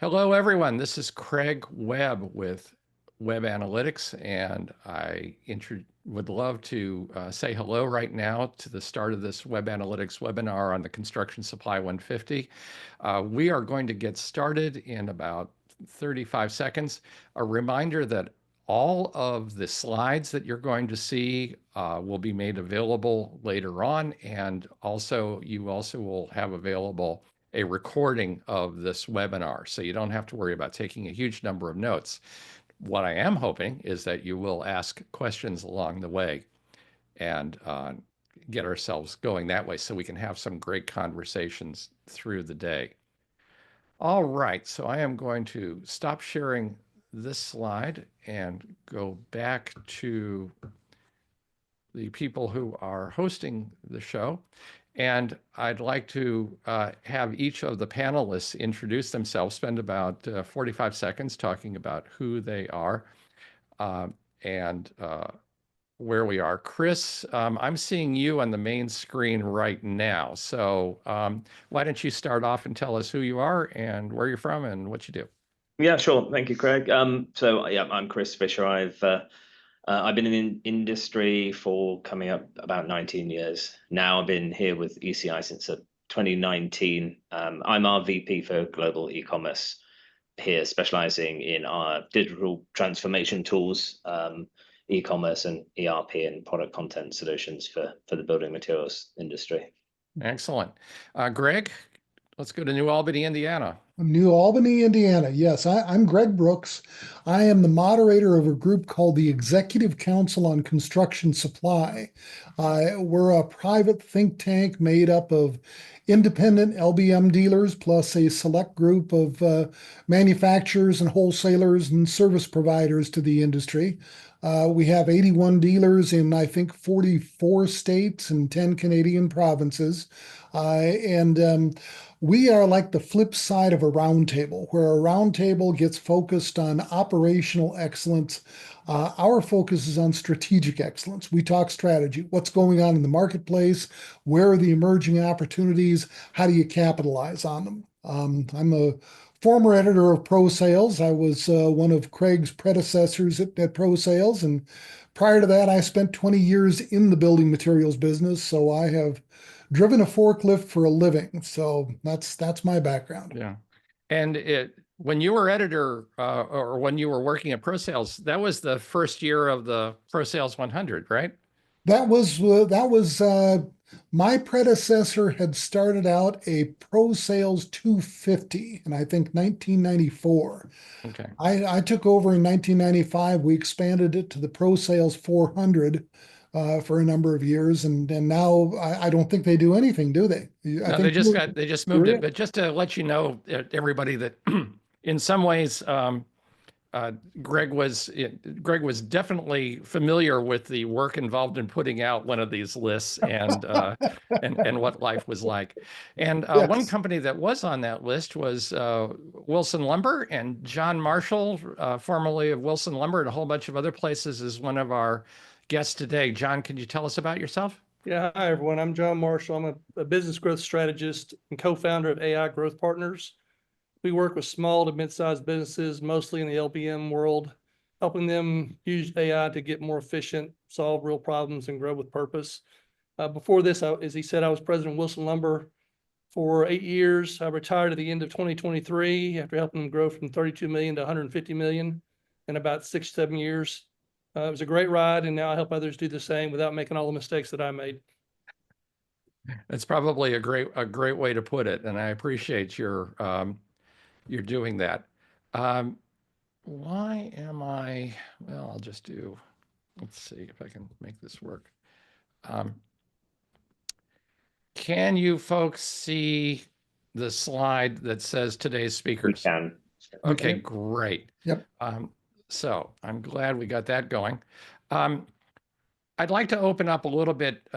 Hello, everyone. This is Craig Webb with Webb Analytics, and I would love to say hello right now to the start of this Webb Analytics webinar on the Construction Supply 150. We are going to get started in about 35 seconds. A reminder that all of the slides that you're going to see will be made available later on, and you also will have available a recording of this webinar, so you don't have to worry about taking a huge number of notes. What I am hoping is that you will ask questions along the way and get ourselves going that way so we can have some great conversations through the day. All right, so I am going to stop sharing this slide and go back to the people who are hosting the show. And I'd like to have each of the panelists introduce themselves, spend about 45 seconds talking about who they are and where we are. Chris, I'm seeing you on the main screen right now. So why don't you start off and tell us who you are and where you're from and what you do? Yeah, sure. Thank you, Craig. I'm Chris Fisher. I've been in industry for coming up about 19 years now. I've been here with ECI since 2019. I'm our VP for global e-commerce here, specializing in our digital transformation tools, e-commerce and ERP and product content solutions for the building materials industry. Excellent. Greg, let's go to New Albany, Indiana. New Albany, Indiana. Yes, I'm Greg Brooks. I am the moderator of a group called the Executive Council on Construction Supply. We're a private think tank made up of independent LBM dealers plus a select group of manufacturers and wholesalers and service providers to the industry. We have 81 dealers in, I think, 44 states and 10 Canadian provinces. We are like the flip side of a roundtable, where a roundtable gets focused on operational excellence. Our focus is on strategic excellence. We talk strategy, what's going on in the marketplace, where are the emerging opportunities, how do you capitalize on them? I'm a former editor of Pro Sales. I was one of Craig's predecessors at Pro Sales, and prior to that, I spent 20 years in the building materials business, so I have driven a forklift for a living. So that's my background. Yeah. And when you were editor or when you were working at Pro Sales, that was the first year of the Pro Sales 100, right? That was my predecessor had started out a Pro Sales 250 in, I think, 1994. Okay. I took over in 1995. We expanded it to the Pro Sales 400 for a number of years, and now I don't think they do anything, do they? No, they just moved it. But just to let you know, everybody, that in some ways, Greg was definitely familiar with the work involved in putting out one of these lists and what life was like. And Yes. One company that was on that list was Wilson Lumber, and John Marshall, formerly of Wilson Lumber and a whole bunch of other places, is one of our guests today. John, can you tell us about yourself? Yeah, hi everyone. I'm John Marshall. I'm a business growth strategist and co-founder of AI Growth Partners. We work with small to mid-sized businesses, mostly in the LBM world, helping them use AI to get more efficient, solve real problems, and grow with purpose. Before this, as he said, I was president of Wilson Lumber for 8 years. I retired at the end of 2023 after helping them grow from 32 million to 150 million in about 6-7 years. It was a great ride, and now I help others do the same without making all the mistakes that I made. That's probably a great way to put it, and I appreciate your doing that. Why am I? Well, I'll just do. Let's see if I can make this work. Can you folks see the slide that says today's speakers? We can. Okay, great. Yep. So I'm glad we got that going. I'd like to open up a little bit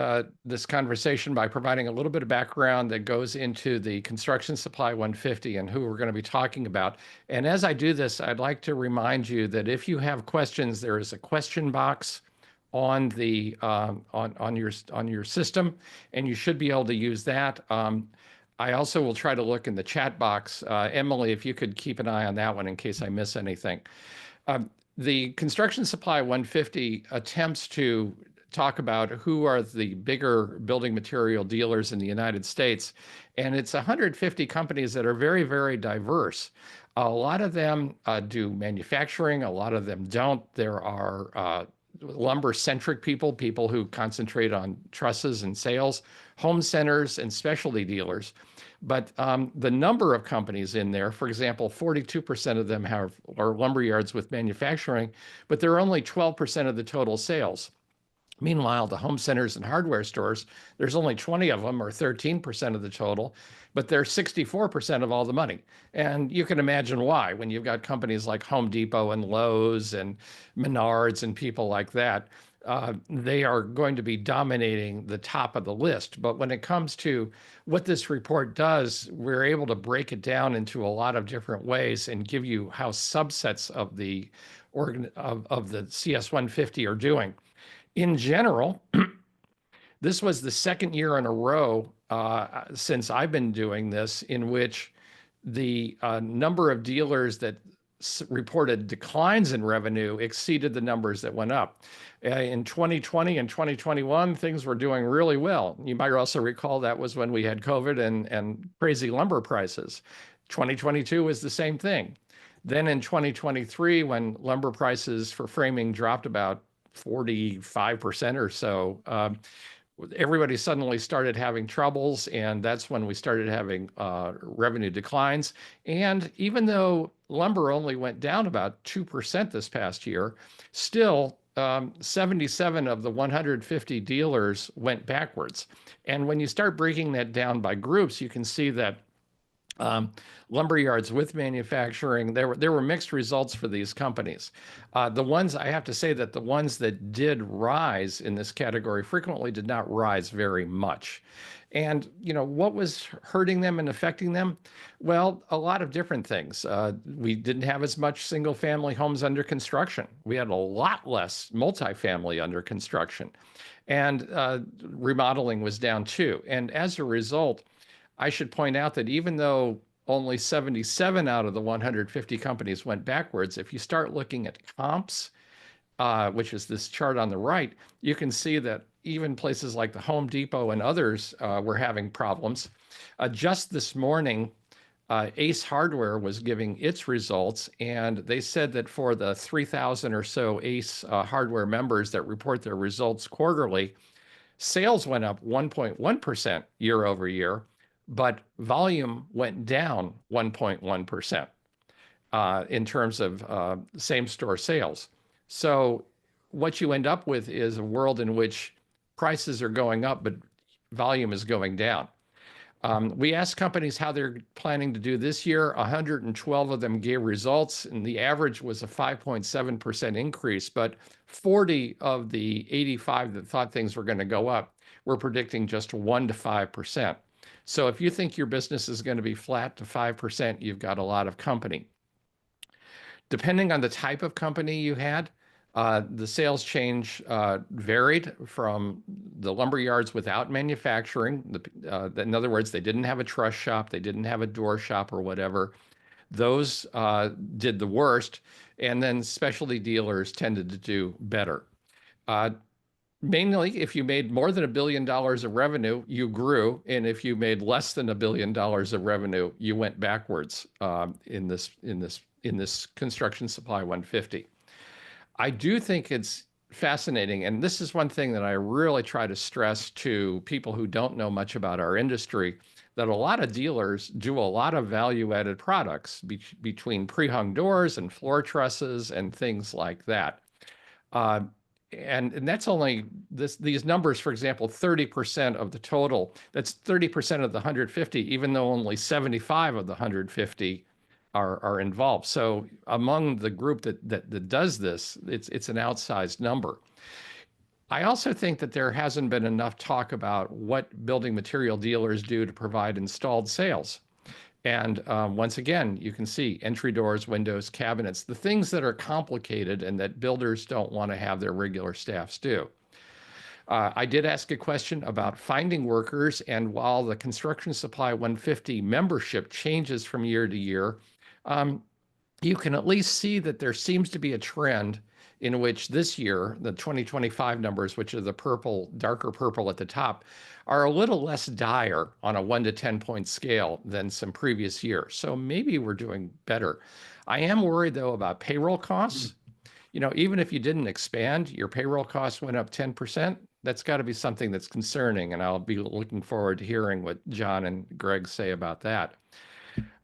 this conversation by providing a little bit of background that goes into the Construction Supply 150 and who we're going to be talking about. And as I do this, I'd like to remind you that if you have questions, there is a question box on the on your system, and you should be able to use that. I also will try to look in the chat box. Emily, if you could keep an eye on that one in case I miss anything. The Construction Supply 150 attempts to talk about who are the bigger building material dealers in the United States. And it's 150 companies that are very, very diverse. A lot of them do manufacturing, a lot of them don't. There are lumber-centric people who concentrate on trusses and sales, home centers, and specialty dealers. But the number of companies in there, for example, 42% of them are lumber yards with manufacturing, but they're only 12% of the total sales. Meanwhile, the home centers and hardware stores, there's only 20 of them or 13% of the total, but they're 64% of all the money. And you can imagine why when you've got companies like Home Depot and Lowe's and Menards and people like that. They are going to be dominating the top of the list. But when it comes to what this report does, we're able to break it down into a lot of different ways and give you how subsets of the CS 150 are doing. In general, this was the second year in a row since I've been doing this in which the number of dealers that reported declines in revenue exceeded the numbers that went up. In 2020 and 2021, things were doing really well. You might also recall that was when we had COVID and crazy lumber prices. 2022 was the same thing. Then in 2023, when lumber prices for framing dropped about 45% or so, everybody suddenly started having troubles, and that's when we started having revenue declines. And even though lumber only went down about 2% this past year, still 77 of the 150 dealers went backwards. And when you start breaking that down by groups, you can see that lumber yards with manufacturing, there were mixed results for these companies. The ones, I have to say that the ones that did rise in this category frequently did not rise very much. And, you know, what was hurting them and affecting them? Well, a lot of different things. We didn't have as much single family homes under construction. We had a lot less multifamily under construction. And remodeling was down too. And as a result, I should point out that even though only 77 out of the 150 companies went backwards, if you start looking at comps, which is this chart on the right, you can see that even places like the Home Depot and others were having problems. Just this morning, Ace Hardware was giving its results, and they said that for the 3,000 or so Ace Hardware members that report their results quarterly, sales went up 1.1% year over year, but volume went down 1.1% in terms of same-store sales. So what you end up with is a world in which prices are going up, but volume is going down. We asked companies how they're planning to do this year. 112 of them gave results, and the average was a 5.7% increase, but 40 of the 85 that thought things were going to go up were predicting just 1 to 5%. So if you think your business is going to be flat to 5%, you've got a lot of company. Depending on the type of company you had, the sales change varied from the lumber yards without manufacturing. In other words, they didn't have a truss shop, they didn't have a door shop or whatever. Those did the worst. And then specialty dealers tended to do better. Mainly, if you made more than $1 billion of revenue, you grew. And if you made less than $1 billion of revenue, you went backwards in this Construction Supply 150. I do think it's fascinating, and this is one thing that I really try to stress to people who don't know much about our industry, that a lot of dealers do a lot of value-added products between pre-hung doors and floor trusses and things like that. And that's only these numbers, for example, 30% of the total, that's 30% of the 150, even though only 75 of the 150 are involved. So among the group that does this, it's an outsized number. I also think that there hasn't been enough talk about what building material dealers do to provide installed sales. And once again, you can see entry doors, windows, cabinets, the things that are complicated and that builders don't want to have their regular staffs do. I did ask a question about finding workers, and while the Construction Supply 150 membership changes from year to year, you can at least see that there seems to be a trend in which this year, the 2025 numbers, which are the purple, darker purple at the top, are a little less dire on a 1 to 10 point scale than some previous years. So maybe we're doing better. I am worried though about payroll costs. You know, even if you didn't expand, your payroll costs went up 10%. That's got to be something that's concerning. And I'll be looking forward to hearing what John and Greg say about that.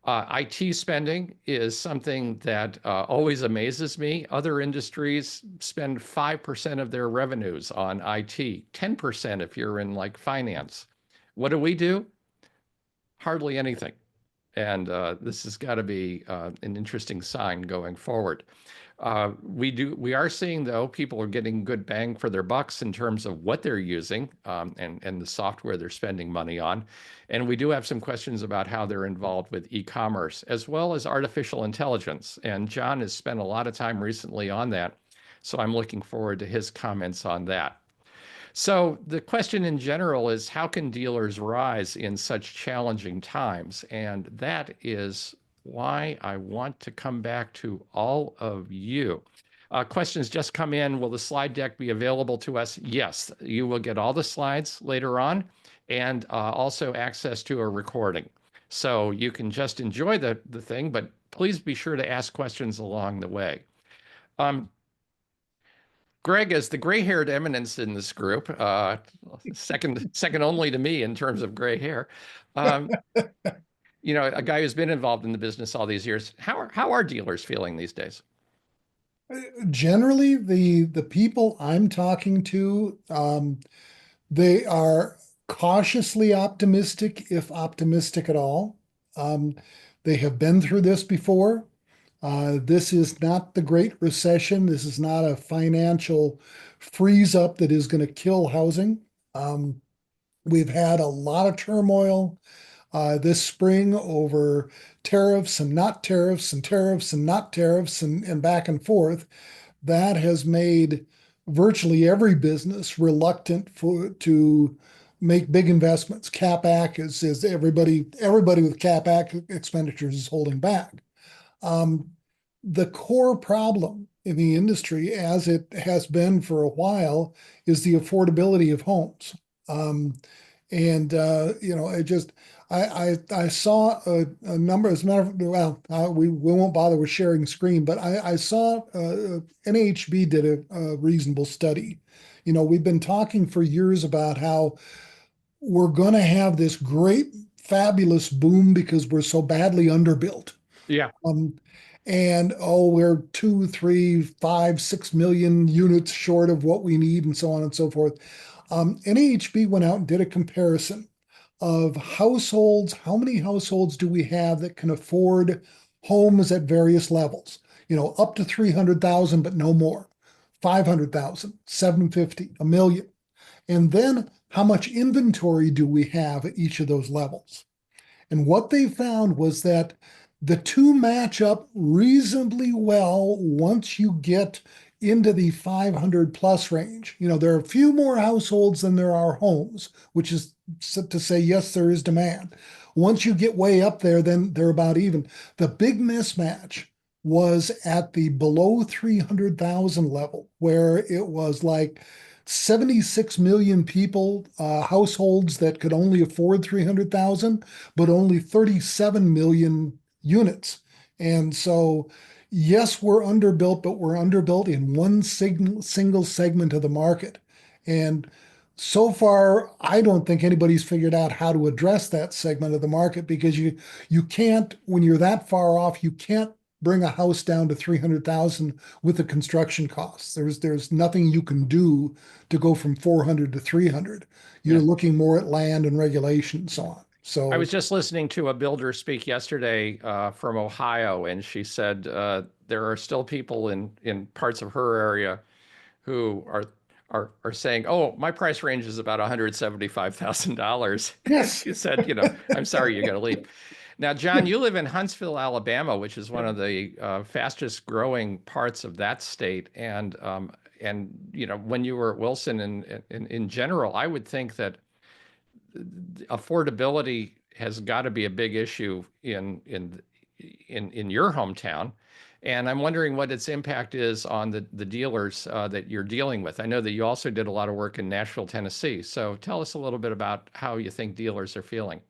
IT spending is something that always amazes me. Other industries spend 5% of their revenues on IT, 10% if you're in like finance. What do? Hardly anything. And this has got to be an interesting sign going forward. We are seeing though people are getting good bang for their bucks in terms of what they're using and the software they're spending money on, and we do have some questions about how they're involved with e-commerce as well as artificial intelligence. And John has spent a lot of time recently on that, so I'm looking forward to his comments on that. So the question in general is how can dealers rise in such challenging times? And that is why I want to come back to all of you. Questions just come in. Will the slide deck be available to us? Yes, you will get all the slides later on and also access to a recording. So you can just enjoy the thing, but please be sure to ask questions along the way. Greg is the gray-haired eminence in this group, second only to me in terms of gray hair. You know, a guy who's been involved in the business all these years. How are dealers feeling these days? Generally, the people I'm talking to, they are cautiously optimistic, if optimistic at all. They have been through this before. This is not the Great Recession. This is not a financial freeze up that is going to kill housing. We've had a lot of turmoil this spring over tariffs and not tariffs and tariffs and not tariffs and back and forth. That has made virtually every business reluctant to make big investments. CapEx is everybody with CapEx expenditures is holding back. The core problem in the industry, as it has been for a while, is the affordability of homes. You know, I saw a number, as a matter of, well, we won't bother with sharing screen, but I saw NAHB did a reasonable study. You know, we've been talking for years about how we're going to have this great, fabulous boom because we're so badly underbuilt. Yeah. And we're 2, 3, 5, 6 million units short of what we need, and so on and so forth. NAHB went out and did a comparison of households. How many households do we have that can afford homes at various levels? You know, up to 300,000, but no more. 500,000, 750, a million. And then how much inventory do we have at each of those levels? And what they found was that the two match up reasonably well once you get into the 500 plus range. You know, there are a few more households than there are homes, which is to say, yes, there is demand. Once you get way up there, then they're about even. The big mismatch was at the below 300,000 level, where it was like 76 million people, households that could only afford 300,000, but only 37 million units. And so, yes, we're underbuilt, but we're underbuilt in one single segment of the market. And so far, I don't think anybody's figured out how to address that segment of the market, because you can't, when you're that far off, you can't bring a house down to 300,000 with the construction costs. There's nothing you can do to go from 400 to 300. You're looking more at land and regulation and so on. So I was just listening to a builder speak yesterday from Ohio, and she said there are still people in parts of her area who are saying, "Oh, my price range is about $175,000." yes, She said, "You know, I'm sorry, you got to leave." Now, John, you live in Huntsville, Alabama, which is one of the fastest growing parts of that state, and when you were at Wilson and in general, I would think that affordability has got to be a big issue in your hometown. And I'm wondering what its impact is on the dealers that you're dealing with. I know that you also did a lot of work in Nashville, Tennessee. So tell us a little bit about how you think dealers are feeling.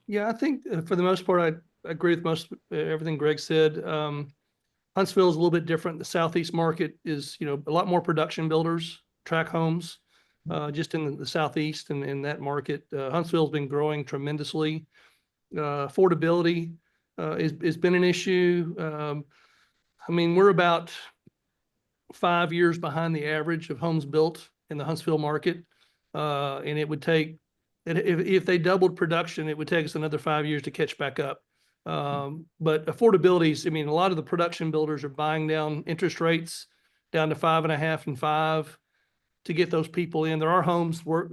Yeah, I think for the most part, I agree with most everything Greg said. Huntsville is a little bit different. The Southeast market is, a lot more production builders, track homes, just in the Southeast and in that market. Huntsville's been growing tremendously. Affordability has been an issue. We're about 5 years behind the average of homes built in the Huntsville market. And it would take, if they doubled production, it would take us another 5 years to catch back up. But affordability, a lot of the production builders are buying down interest rates down to 5.5 and 5 to get those people in. There are homes where,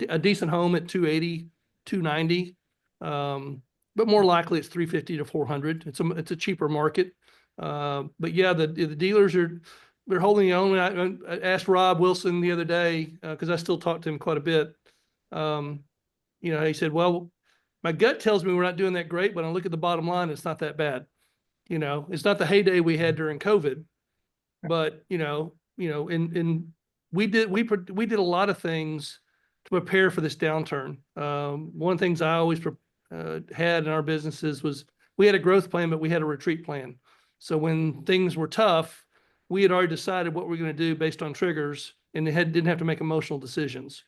a decent home at 280, 290. But more likely it's 350 to 400. It's a cheaper market. But yeah, the dealers they're holding their own. I asked Rob Wilson the other day, because I still talk to him quite a bit. He said, well, my gut tells me we're not doing that great, but I look at the bottom line, it's not that bad. It's not the heyday we had during COVID, but and we did a lot of things to prepare for this downturn. One of the things I always had in our businesses was we had a growth plan, but we had a retreat plan. So when things were tough, we had already decided what we're going to do based on triggers, and didn't have to make emotional decisions.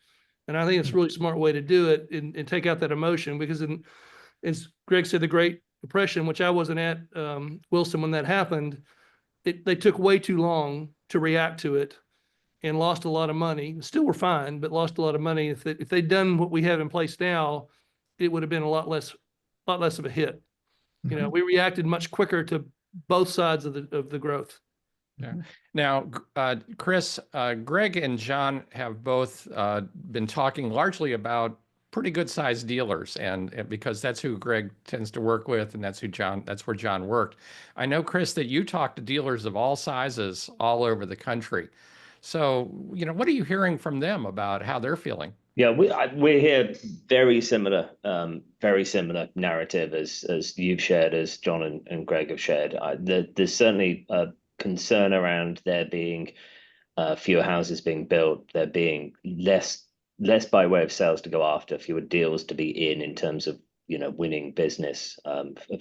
And I think it's a really smart way to do it and take out that emotion, because as Greg said, the Great Depression, which I wasn't at Wilson when that happened, they took way too long to react to it and lost a lot of money. Still were fine, but lost a lot of money. If they'd done what we have in place now, it would have been a lot less of a hit. Mhm. We reacted much quicker to both sides of the growth. Yeah. Now, Chris, Greg and John have both been talking largely about pretty good sized dealers, and because that's who Greg tends to work with, and that's where John worked. I know, Chris, that you talk to dealers of all sizes all over the country. So, what are you hearing from them about how they're feeling? Yeah, we're here very similar narrative as you've shared, as John and Greg have shared. There's certainly a concern around there being fewer houses being built, there being less by way of sales to go after, fewer deals to be in terms of winning business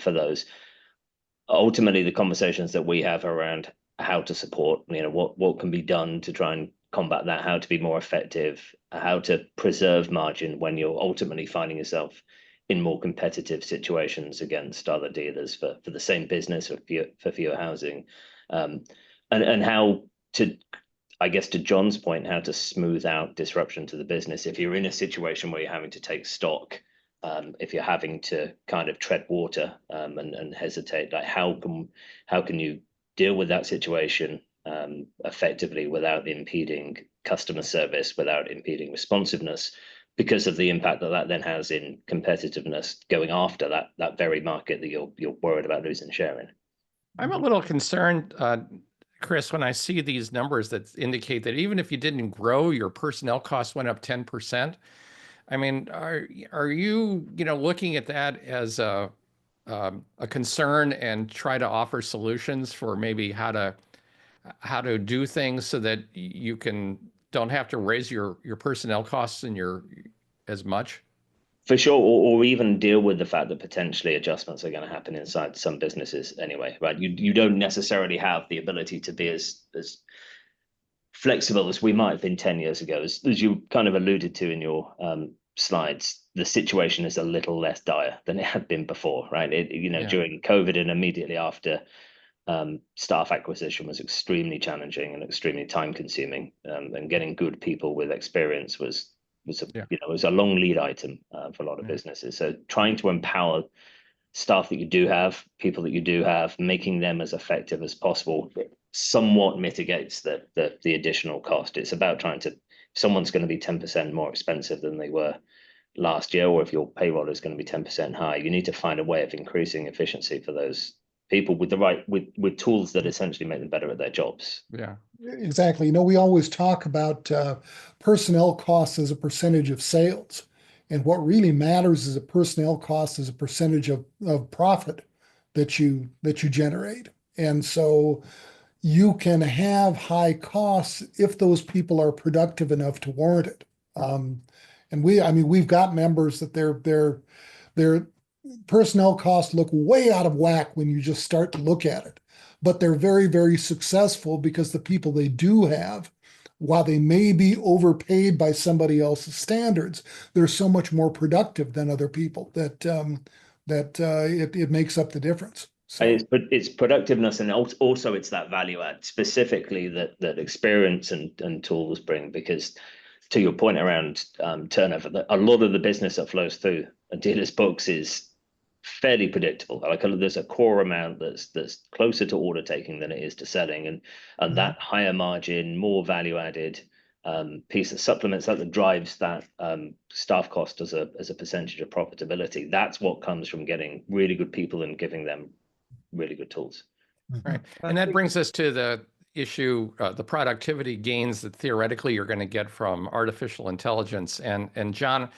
for those. Ultimately, the conversations that we have around how to support, what can be done to try and combat that, how to be more effective, how to preserve margin when you're ultimately finding yourself in more competitive situations against other dealers for the same business or for fewer housing, and how to, I guess, to John's point, how to smooth out disruption to the business if you're in a situation where you're having to take stock, if you're having to kind of tread water and hesitate. Like how can you deal with that situation effectively without impeding customer service, without impeding responsiveness, because of the impact that then has in competitiveness going after that very market that you're worried about losing share in. I'm a little concerned, Chris, when I see these numbers that indicate that even if you didn't grow, your personnel costs went up 10%. Are you looking at that as a concern and try to offer solutions for maybe how to do things so that you don't have to raise your personnel costs as much? For sure, or even deal with the fact that potentially adjustments are going to happen inside some businesses anyway, right? You don't necessarily have the ability to be as flexible as we might have been 10 years ago. As you kind of alluded to in your slides, the situation is a little less dire than it had been before, right? During COVID and immediately after, staff acquisition was extremely challenging and extremely time consuming, and getting good people with experience was a long lead item for a lot of businesses. So trying to empower staff that you do have, people that you do have, making them as effective as possible somewhat mitigates the additional cost. It's about trying to, if someone's going to be 10% more expensive than they were last year, or if your payroll is going to be 10% higher, you need to find a way of increasing efficiency for those people with the right with tools that essentially make them better at their jobs. Yeah. Exactly. You know, we always talk about personnel costs as a percentage of sales. And what really matters is a personnel cost as a percentage of profit that you generate. And so you can have high costs if those people are productive enough to warrant it. And I mean, we've got members that their personnel costs look way out of whack when you just start to look at it. But they're very, very successful because the people they do have, while they may be overpaid by somebody else's standards, they're so much more productive than other people that it makes up the difference. So. It's productiveness, and also it's that value add specifically that experience and tools bring. Because to your point around turnover, a lot of the business that flows through a dealer's books is fairly predictable. Like there's a core amount that's closer to order taking than it is to selling, and that higher margin, more value added piece that supplements that drives that staff cost as a percentage of profitability. That's what comes from getting really good people and giving them really good tools. Right. And that brings us to the issue, the productivity gains that theoretically you're going to get from artificial intelligence. And John,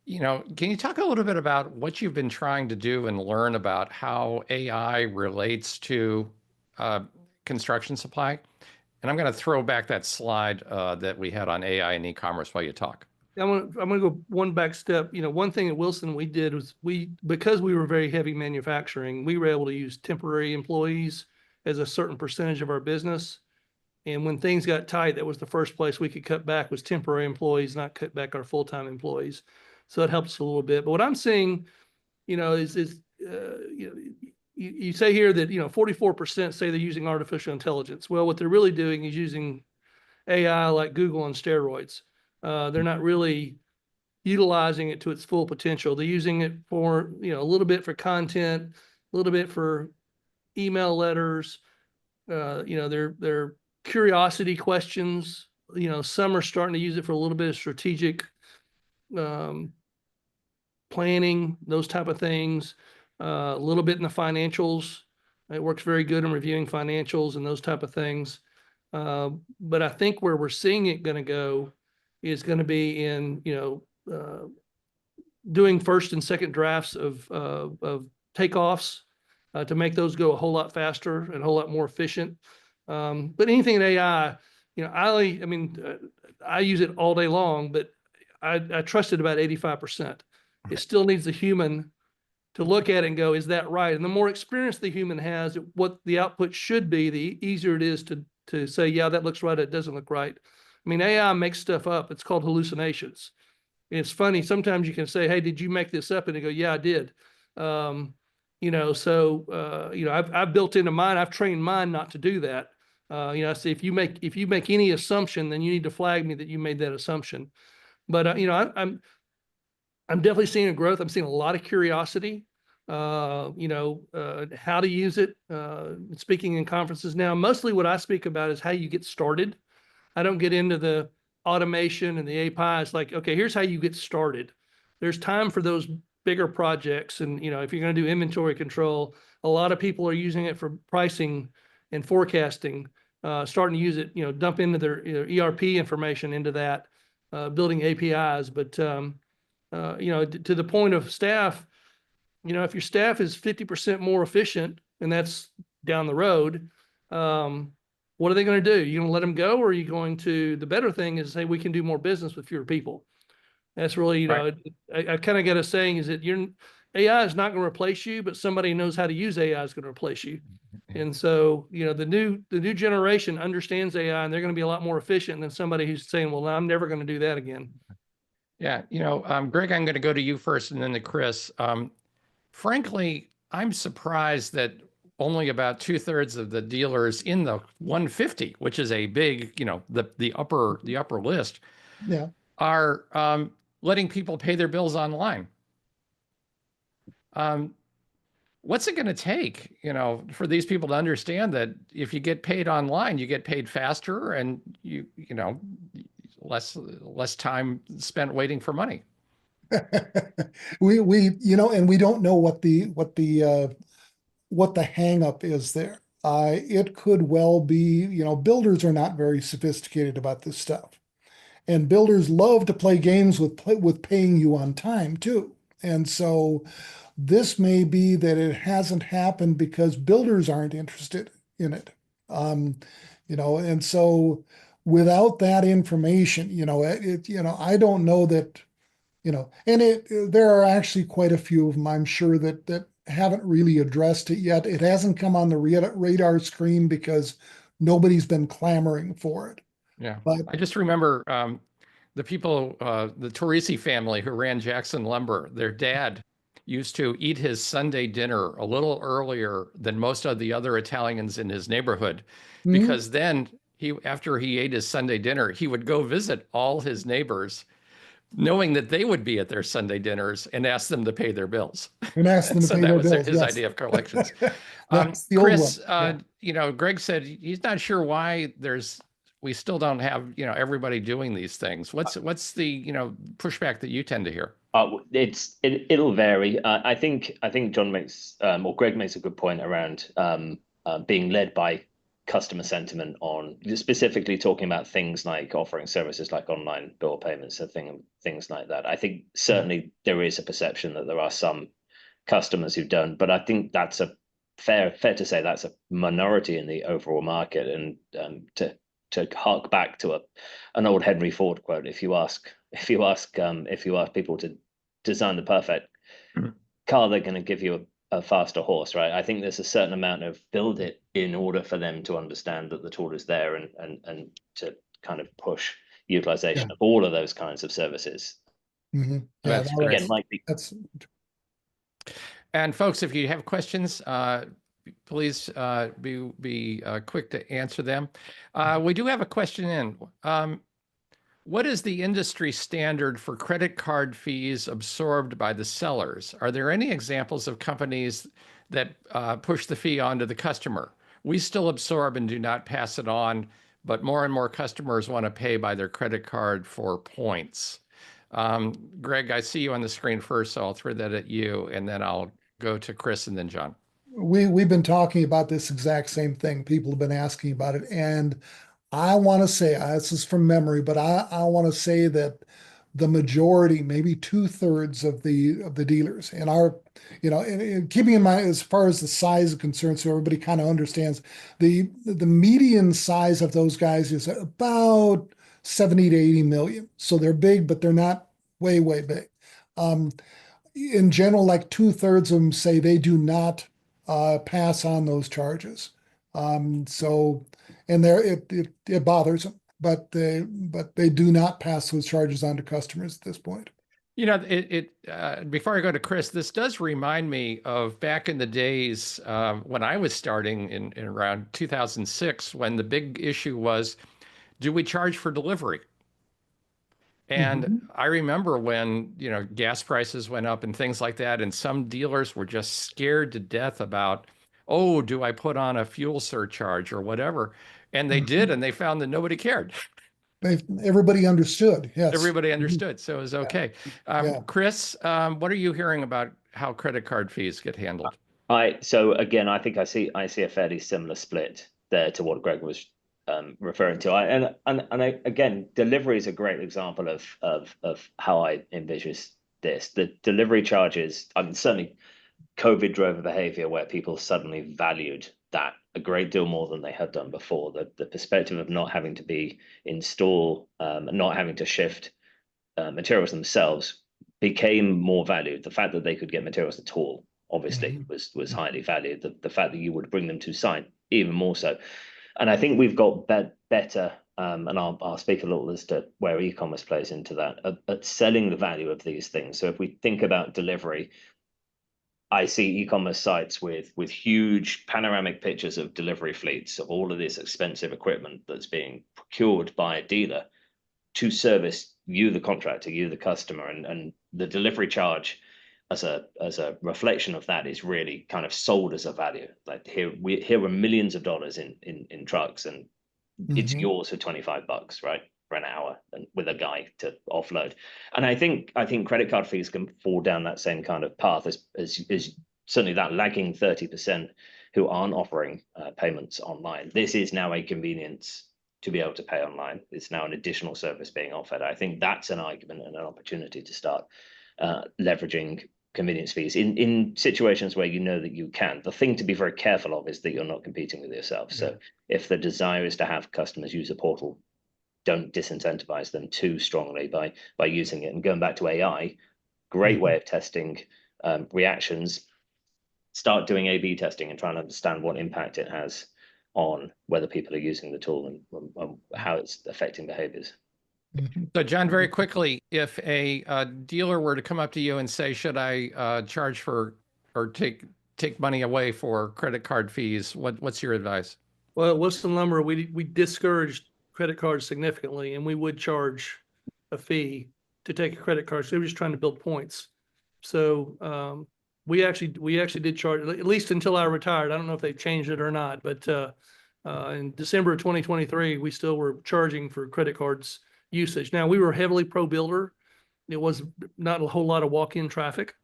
you know, can you talk a little bit about what you've been trying to do and learn about how AI relates to construction supply? And I'm going to throw back that slide that we had on AI and e-commerce while you talk. I'm gonna go one back step. You know, one thing at Wilson we did was because we were very heavy manufacturing, we were able to use temporary employees as a certain percentage of our business. And when things got tight, that was the first place we could cut back, was temporary employees, not cut back our full-time employees. So that helps a little bit. But what I'm seeing, you know, is you know, you say here that, you know, 44% say they're using artificial intelligence. Well, what they're really doing is using AI like Google on steroids. They're not really utilizing it to its full potential. They're using it for, you know, a little bit for content, a little bit for email letters. You know, they're curiosity questions. You know, some are starting to use it for a little bit of strategic planning, those type of things. A little bit in the financials. It works very good in reviewing financials and those type of things. But I think where we're seeing it going to go is going to be in, you know, doing first and second drafts of takeoffs to make those go a whole lot faster and a whole lot more efficient. But anything in AI, you know, I use it all day long, but I trust it about 85%. It still needs a human to look at it and go, is that right? And the more experience the human has at what the output should be, the easier it is to say, yeah, that looks right, it doesn't look right. I mean, AI makes stuff up. It's called hallucinations. And it's funny. Sometimes you can say, hey, did you make this up? And they go, yeah, I did. You know, so, you know, I've built into mine, I've trained mine not to do that. You know, I say, if you make any assumption, then you need to flag me that you made that assumption. But, you know, I'm definitely seeing a growth. I'm seeing a lot of curiosity, you know, how to use it. Speaking in conferences now, mostly what I speak about is how you get started. I don't get into the automation and the API. It's like, okay, here's how you get started. There's time for those bigger projects. And, you know, if you're going to do inventory control, a lot of people are using it for pricing and forecasting, starting to use it, you know, dump into their ERP information into that, building APIs. But, you know, to the point of staff, you know, if your staff is 50% more efficient, and that's down the road, what are they going to do? You going to let them go, or are you going to, the better thing is say, we can do more business with fewer people. That's really, you know, I kind of got a saying is that AI is not going to replace you, but somebody who knows how to use AI is going to replace you. And so, you know, the new generation understands AI, and they're going to be a lot more efficient than somebody who's saying, well, I'm never going to do that again. Yeah. You know, Greg, I'm going to go to you first and then to Chris. Frankly, I'm surprised that only about 2/3 of the dealers in the 150, which is a big, you know, the upper list, Yeah, are letting people pay their bills online. What's it going to take, you know, for these people to understand that if you get paid online, you get paid faster, and you know, less time spent waiting for money. we you know, and we don't know what the what the hangup is there. It could well be, builders are not very sophisticated about this stuff. And builders love to play games with paying you on time too. And so this may be that it hasn't happened because builders aren't interested in it. And so without that information, I don't know that, and there are actually quite a few of them, I'm sure, that haven't really addressed it yet. It hasn't come on the radar screen because nobody's been clamoring for it. Yeah, But I just remember the people, the Torrisi family who ran Jackson Lumber, their dad used to eat his Sunday dinner a little earlier than most of the other Italians in his neighborhood, because then after he ate his Sunday dinner, he would go visit all his neighbors, knowing that they would be at their Sunday dinners, and ask them to pay their bills. and ask them to So pay that their was bills. his Yes. idea of collections. That's the old Chris, one. Greg said he's not sure why we still don't have, everybody doing these things. What's the, pushback that you tend to hear? It'll vary. I think John makes or Greg makes a good point around being led by customer sentiment, on specifically talking about things like offering services like online bill payments and things like that. I think certainly there is a perception that there are some customers who don't, but I think that's a fair to say that's a minority in the overall market. And to hark back to an old Henry Ford quote, if you ask people to design the perfect car, they're going to give you a faster horse, right? I think there's a certain amount of build it in order for them to understand that the tool is there, and to kind of push utilization of all of those kinds of services. Yeah, That's great. Again, that's And folks, if you have questions, please be quick to answer them. We do have a question in. What is the industry standard for credit card fees absorbed by the sellers? Are there any examples of companies that push the fee onto the customer? We still absorb and do not pass it on, but more and more customers want to pay by their credit card for points. Greg, I see you on the screen first, so I'll throw that at you, and then I'll go to Chris and then John. We've been talking about this exact same thing. People have been asking about it, and I want to say, this is from memory, but I want to say that the majority, maybe 2/3 of the dealers, and and keeping in mind as far as the size is concerned, so everybody kind of understands, the median size of those guys is about 70 to 80 million. So they're big, but they're not way big. In general, like 2/3 of them say they do not pass on those charges. And it bothers them, but they do not pass those charges on to customers at this point. Before I go to Chris, this does remind me of back in the days when I was starting in around 2006, when the big issue was, do we charge for delivery? And I remember when, gas prices went up and things like that, and some dealers were just scared to death about, oh, do I put on a fuel surcharge or whatever? And they did, and they found that nobody cared. Everybody understood. Yes. Everybody understood. So it was okay. Chris, what are you hearing about how credit card fees get handled? So again, I think I see a fairly similar split there to what Greg was referring to. Again, delivery is a great example of how I envisage this. The delivery charges, certainly COVID drove a behavior where people suddenly valued that a great deal more than they had done before. The perspective of not having to be in store, not having to shift materials themselves became more valued. The fact that they could get materials at all, obviously, was highly valued. The fact that you would bring them to site, even more so. And I think we've got better, and I'll speak a little as to where e-commerce plays into that, at selling the value of these things. So if we think about delivery, I see e-commerce sites with huge panoramic pictures of delivery fleets of all of this expensive equipment that's being procured by a dealer to service you, the contractor, you, the customer, and the delivery charge as a reflection of that is really kind of sold as a value. Like here were millions of dollars in trucks, and it's yours for $25, right, for an hour, and with a guy to offload. And I think credit card fees can fall down that same kind of path as certainly that lagging 30% who aren't offering payments online. This is now a convenience to be able to pay online. It's now an additional service being offered. I think that's an argument and an opportunity to start leveraging convenience fees in situations where you know that you can. The thing to be very careful of is that you're not competing with yourself. Yeah. So if the desire is to have customers use a portal, don't disincentivize them too strongly by using it. And going back to AI, great way of testing reactions. Start doing A/B testing and trying to understand what impact it has on whether people are using the tool and how it's affecting behaviors. So John, very quickly, if a dealer were to come up to you and say, should I charge for or take money away for credit card fees, what's your advice? Well, at Wilson Lumber, we discouraged credit cards significantly, and we would charge a fee to take a credit card. So we were just trying to build points. So we actually did charge, at least until I retired. I don't know if they've changed it or not, but in December of 2023, we still were charging for credit cards usage. Now, we were heavily pro builder. It was not a whole lot of walk-in traffic.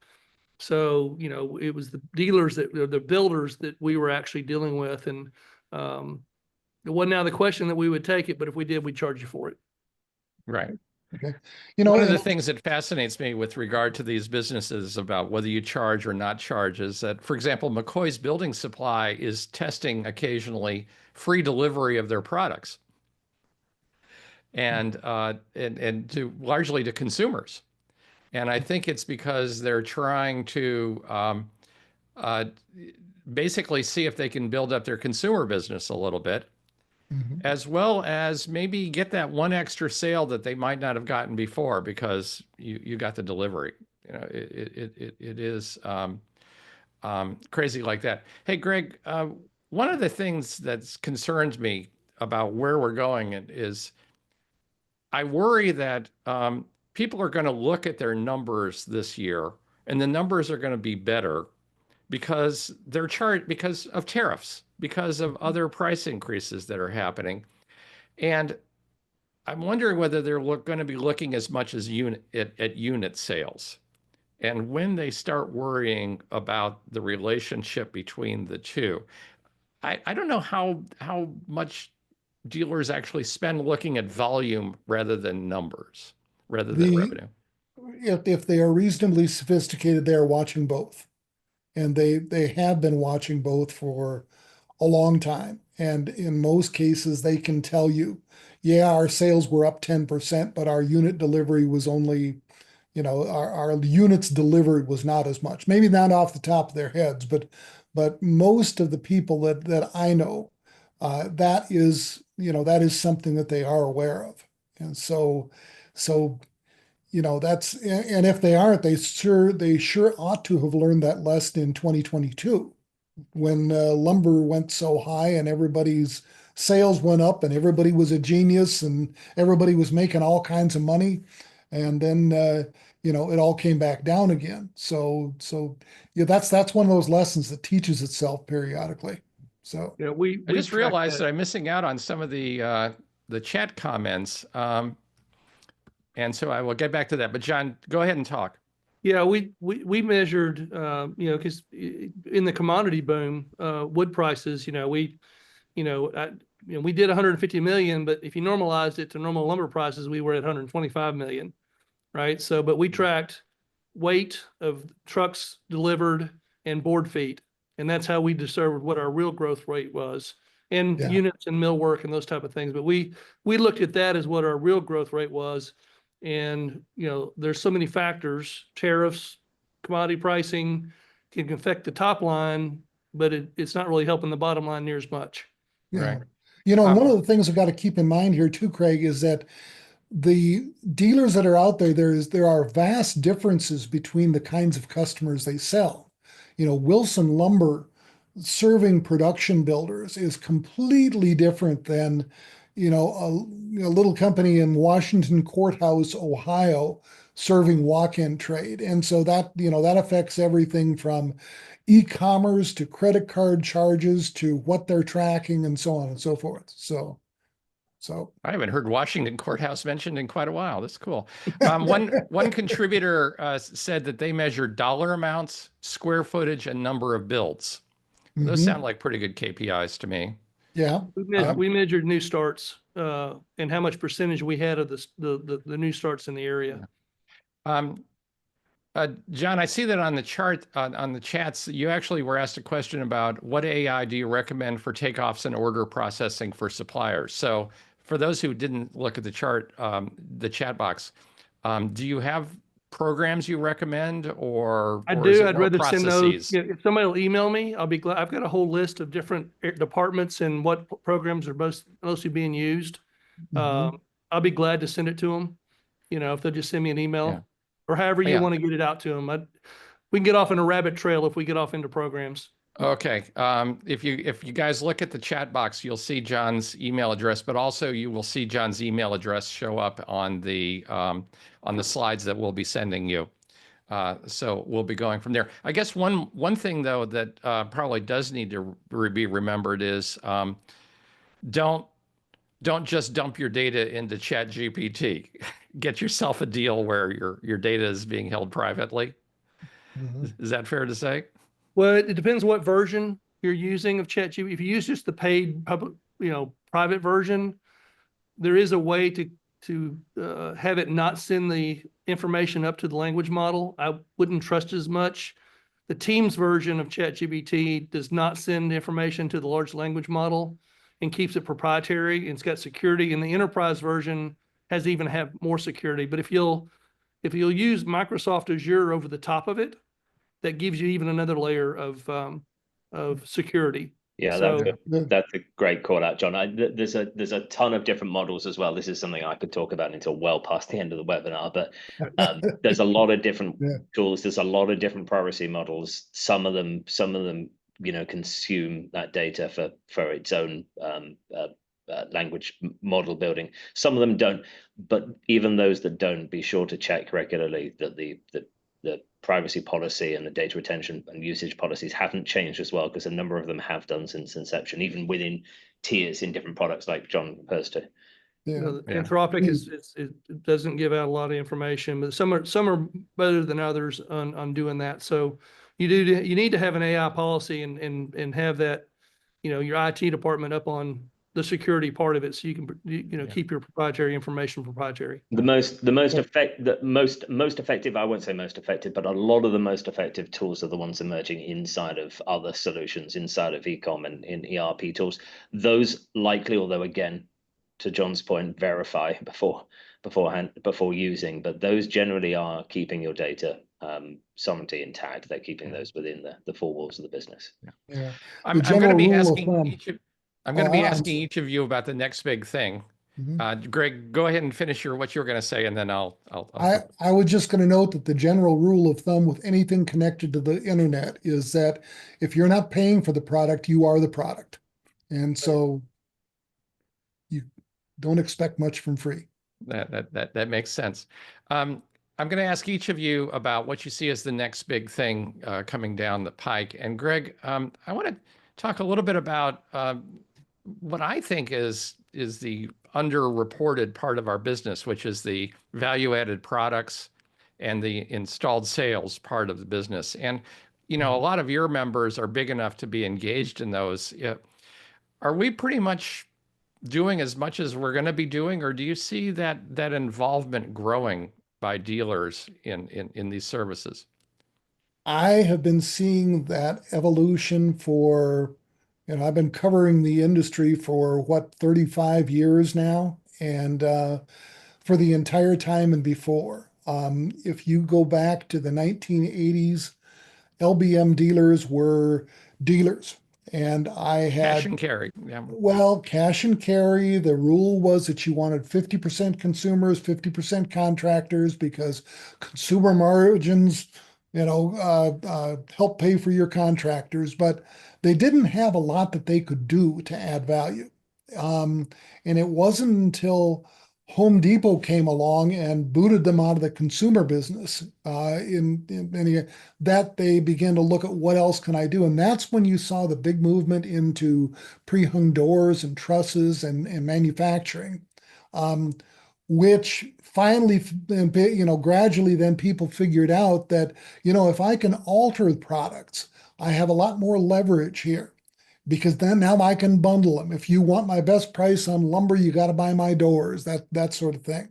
So, you know, it was the dealers the builders that we were actually dealing with. And it wasn't now the question that we would take it, but if we did, we'd charge you for it. Right. Okay. You know, one of the things that fascinates me with regard to these businesses about whether you charge or not charge is that, for example, McCoy's Building Supply is testing occasionally free delivery of their products, and to largely to consumers. And I think it's because they're trying to basically see if they can build up their consumer business a little bit, as well as maybe get that one extra sale that they might not have gotten before because you got the delivery. You know, it is crazy like that. Hey, Greg, one of the things that concerns me about where we're going is I worry that people are going to look at their numbers this year, and the numbers are going to be better because they're charged because of tariffs, because of other price increases that are happening. And I'm wondering whether they're going to be looking as much as at unit sales. And when they start worrying about the relationship between the two, I don't know how much dealers actually spend looking at volume rather than numbers, rather than revenue. If they are reasonably sophisticated, they are watching both. And they have been watching both for a long time. And in most cases, they can tell you, yeah, our sales were up 10%, but our unit delivery was only, you know, our units delivered was not as much. Maybe not off the top of their heads, but most of the people that I know, that is, you know, that is something that they are aware of. And so, you know, that's, and if they aren't, they sure ought to have learned that lesson in 2022 when lumber went so high and everybody's sales went up and everybody was a genius and everybody was making all kinds of money. And then, you know, it all came back down again. So yeah, that's one of those lessons that teaches itself periodically. So, you know, we just realized that I'm missing out on some of the chat comments. And so I will get back to that. But John, go ahead and talk. Yeah, we measured, you know, because in the commodity boom, wood prices, you know, we did 150 million, but if you normalized it to normal lumber prices, we were at 125 million, right? So, but we tracked weight of trucks delivered and board feet, and that's how we discovered what our real growth rate was, and units and millwork and those type of things. But we looked at that as what our real growth rate was. And, you know, there's so many factors, tariffs, commodity pricing can affect the top line, but it's not really helping the bottom line near as much. Yeah. Right. You know, one of the things we've got to keep in mind here too, Craig, is that the dealers that are out there are vast differences between the kinds of customers they sell. You know, Wilson Lumber serving production builders is completely different than, you know, a little company in Washington Courthouse, Ohio, serving walk-in trade. And so that, you know, that affects everything from e-commerce to credit card charges to what they're tracking and so on and so forth. So So I haven't heard Washington Courthouse mentioned in quite a while. That's cool. One contributor said that they measured dollar amounts, square footage, and number of builds. Those mhm, sound like pretty good KPIs to me. yeah. We measured new starts, and how much percentage we had of the new starts in the area. Um, John, I see that on the chart on the chats, you actually were asked a question about what AI do you recommend for takeoffs and order processing for suppliers? So for those who didn't look at the chart, the chat box, do you have programs you recommend or I is do. it I'd more rather send those. processes? If somebody will email me, I'll be glad. I've got a whole list of different departments and what programs are mostly being used. Mhm. I'll be glad to send it to them. You know, if they'll just send me an Yeah. email or however you Yeah. want to get it out to them. We can get off in a rabbit trail if we get off into programs. Okay. If you guys look at the chat box, you'll see John's email address, but also you will see John's email address show up on the slides that we'll be sending you. So we'll be going from there. I guess one thing though that probably does need to be remembered is don't just dump your data into Chat GPT. Get yourself a deal where your data is being held privately. Mhm. Is that fair to say? Well, it depends what version you're using of ChatGPT. If you use just the paid public, private version, there is a way to have it not send the information up to the language model. I wouldn't trust as much. The Teams version of ChatGPT does not send information to the large language model and keeps it proprietary, and it's got security. And the enterprise version has even have more security. But if you'll use Microsoft Azure over the top of it, that gives you even another layer of security. Yeah, So that's a great call out, John. There's a ton of different models as well. This is something I could talk about until well past the end of the webinar, but there's a lot of different Yeah. tools. There's a lot of different privacy models. Some of them, consume that data for its own language model building. Some of them don't, but even those that don't, be sure to check regularly that the privacy policy and the data retention and usage policies haven't changed as well, because a number of them have done since inception, even within tiers in different products, like John refers to. Yeah. Anthropic it doesn't give out a lot of information, but some are better than others on doing that. So you need to have an AI policy and have that, your IT department up on the security part of it, so you can keep your proprietary information proprietary. The most effective, I won't say most effective, but a lot of the most effective tools are the ones emerging inside of other solutions, inside of ecom and in ERP tools. Those likely, although again, to John's point, verify before using, but those generally are keeping your data sovereignty intact. They're keeping those within the four walls of the business. Yeah. I'm The going to general be rule of asking thumb. asking each of you about the next big thing. Greg, go ahead and finish what you're going to say, and then I'll I was just going to note that the general rule of thumb with anything connected to the internet is that if you're not paying for the product, you are the product. And so you don't expect much from free. That makes sense. I'm going to ask each of you about what you see as the next big thing coming down the pike. And Greg, I want to talk a little bit about what I think is the underreported part of our business, which is the value-added products and the installed sales part of the business. And a lot of your members are big enough to be engaged in those. Are we pretty much doing as much as we're going to be doing, or do you see that involvement growing by dealers in these services? I have been seeing that evolution for, I've been covering the industry for 35 years now, and for the entire time and before. If you go back to the 1980s, LBM dealers were dealers. And I had Cash and carry. Yeah. Well, cash and carry. The rule was that you wanted 50% consumers, 50% contractors, because consumer margins, help pay for your contractors. But they didn't have a lot that they could do to add value. And it wasn't until Home Depot came along and booted them out of the consumer business. In many that they began to look at what else can I do, and that's when you saw the big movement into pre-hung doors and trusses and manufacturing, um, which finally, gradually, then people figured out that if I can alter products, I have a lot more leverage here because then now I can bundle them. If you want my best price on lumber, you got to buy my doors, that sort of thing.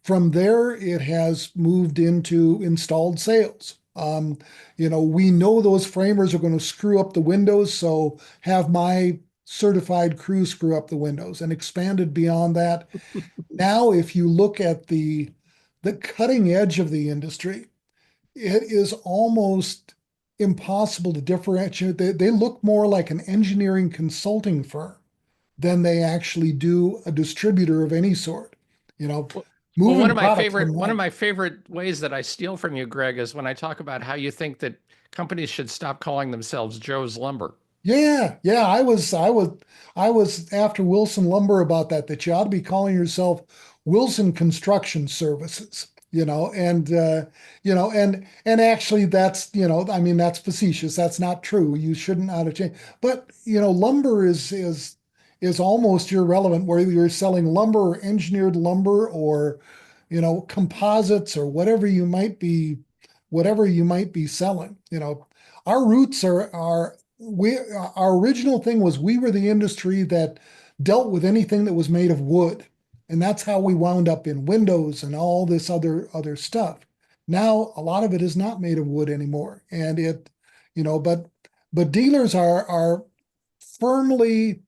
From there, it has moved into installed sales. We know those framers are going to screw up the windows, so have my certified crew screw up the windows and expanded beyond that. Now, if you look at the cutting edge of the industry, it is almost impossible to differentiate. They look more like an engineering consulting firm than they actually do a distributor of any sort. Well, Moving one of my products from favorite ways that I steal from you, Greg, is when I talk about how you think that companies should stop calling themselves Joe's Lumber. Yeah, yeah. I was after Wilson Lumber about that you ought to be calling yourself Wilson Construction Services, and actually that's, I mean, that's facetious. That's not true. You shouldn't ought to change. But, lumber is almost irrelevant, whether you're selling lumber or engineered lumber or, composites or whatever you might be selling. Our roots our original thing was we were the industry that dealt with anything that was made of wood. And that's how we wound up in windows and all this other stuff. Now a lot of it is not made of wood anymore. And but dealers are firmly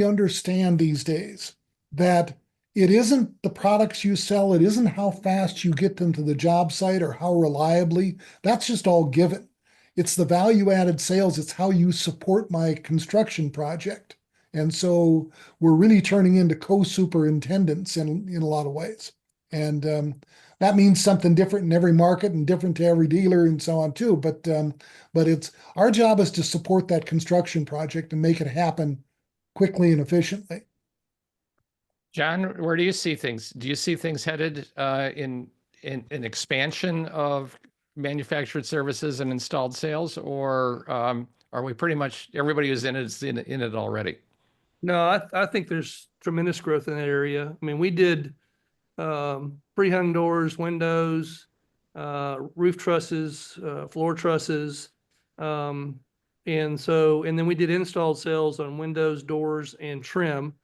understand these days that it isn't the products you sell, it isn't how fast you get them to the job site or how reliably. That's just all given. It's the value added sales, it's how you support my construction project. And so we're really turning into co-superintendents in a lot of ways. And that means something different in every market and different to every dealer and so on too. But it's our job is to support that construction project and make it happen quickly and efficiently. John, where do you see things? Do you see things headed in an expansion of manufactured services and installed sales, or are we pretty much everybody who's in it is in it already? No, I think there's tremendous growth in that area. I mean, we did pre-hung doors, windows, roof trusses, floor trusses. And then we did installed sales on windows, doors, and trim.